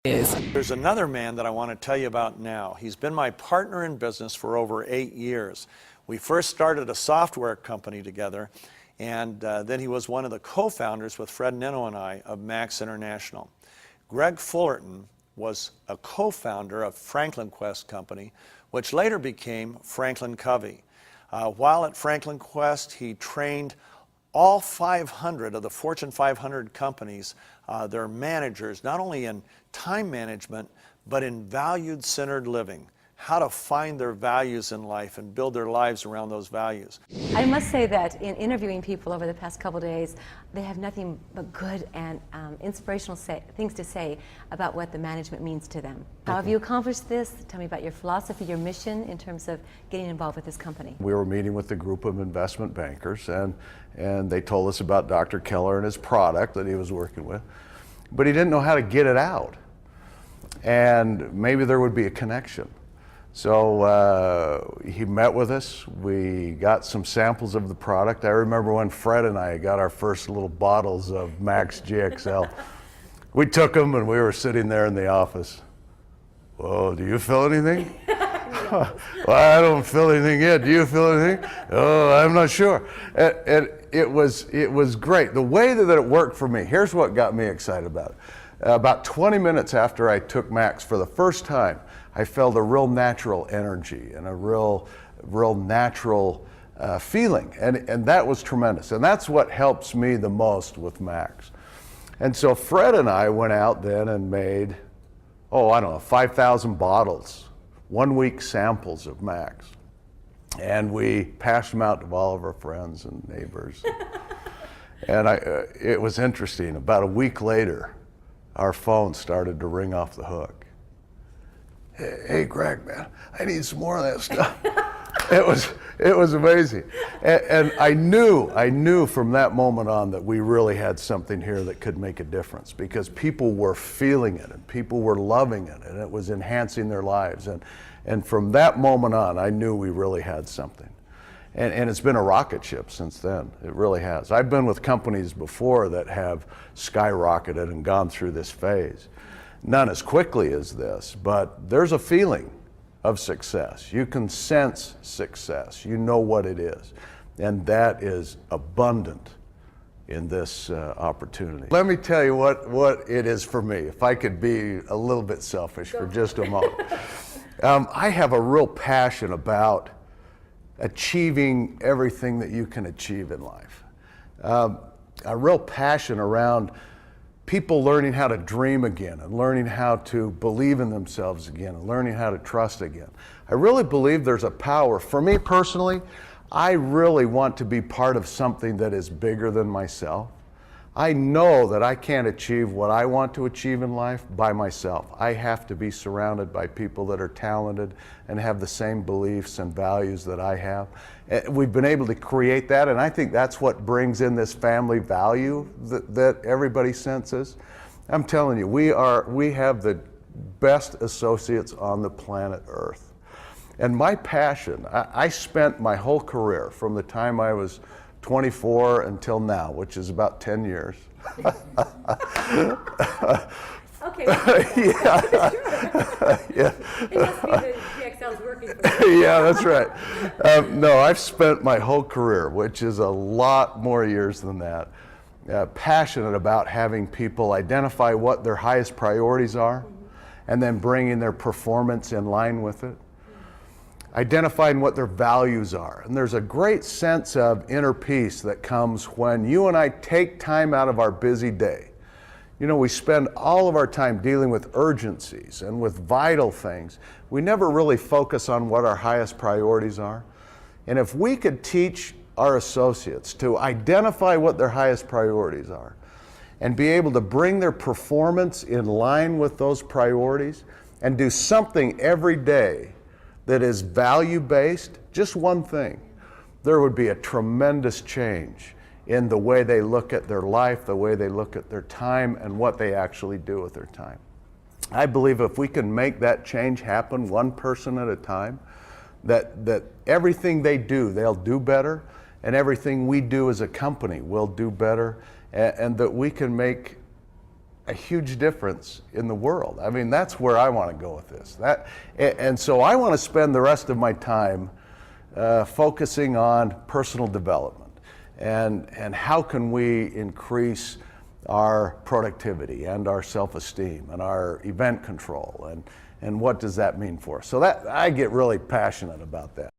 is. There's another man that I want to tell you about now. He's been my partner in business for over 8 years. We first started a software company together, and then he was one of the co-founders with Fred Nino and I of Max International. Greg Fullerton was a co-founder of Franklin Quest Company, which later became Franklin Covey. While at Franklin Quest, he trained all 500 of the Fortune 500 companies, their managers, not only in time management, but in valued-centered living, how to find their values in life and build their lives around those values. I must say that in interviewing people over the past couple days, they have nothing but good and inspirational things to say about what the management means to them. How have you accomplished this? Tell me about your philosophy, your mission in terms of getting involved with this company. We were meeting with a group of investment bankers, and they told us about Dr. Keller and his product that he was working with, but he didn't know how to get it out. And maybe there would be a connection. So he met with us. We got some samples of the product. I remember when Fred and I got our first little bottles of Max GXL. We took them and we were sitting there in the office. Whoa, do you feel anything? Well, I don't feel anything yet. Do you feel anything? Oh, I'm not sure. And it was great. The way that it worked for me, here's what got me excited about it. About 20 minutes after I took Max for the first time, I felt a real natural energy and a real natural feeling. And that was tremendous. And that's what helps me the most with Max. And so Fred and I went out then and made, I don't know, 5,000 bottles, 1 week samples of Max. And we passed them out to all of our friends and neighbors. And it was interesting. About a week later, our phone started to ring off the hook. Hey, Greg, man, I need some more of that stuff. It was amazing. And I knew from that moment on that we really had something here that could make a difference, because people were feeling it and people were loving it, and it was enhancing their lives. And from that moment on, I knew we really had something. And it's been a rocket ship since then. It really has. I've been with companies before that have skyrocketed and gone through this phase. None as quickly as this, but there's a feeling of success. You can sense success. You know what it is. And that is abundant in this opportunity. Let me tell you what it is for me, if I could be a little bit selfish for just a moment. I have a real passion about achieving everything that you can achieve in life. A real passion around people learning how to dream again and learning how to believe in themselves again and learning how to trust again. I really believe there's a power. For me personally, I really want to be part of something that is bigger than myself. I know that I can't achieve what I want to achieve in life by myself. I have to be surrounded by people that are talented and have the same beliefs and values that I have. We've been able to create that, and I think that's what brings in this family value that everybody senses. I'm telling you, we have the best associates on the planet Earth. And my passion, I spent my whole career from the time I was 24 until now, which is about 10 years. Okay. Yeah. Yeah. It must be the GXL's working for you. Yeah, that's right. No, I've spent my whole career, which is a lot more years than that, passionate about having people identify what their highest priorities are, and then bringing their performance in line with it. Identifying what their values are. And there's a great sense of inner peace that comes when you and I take time out of our busy day. You know, we spend all of our time dealing with urgencies and with vital things. We never really focus on what our highest priorities are. And if we could teach our associates to identify what their highest priorities are and be able to bring their performance in line with those priorities and do something every day that is value-based, just one thing, there would be a tremendous change in the way they look at their life, the way they look at their time, and what they actually do with their time. I believe if we can make that change happen one person at a time, that everything they do, they'll do better, and everything we do as a company will do better, and that we can make a huge difference in the world. I mean, that's where I want to go with this. And so I want to spend the rest of my time focusing on personal development and how can we increase our productivity and our self-esteem and our event control and what does that mean for us. So that I get really passionate about that.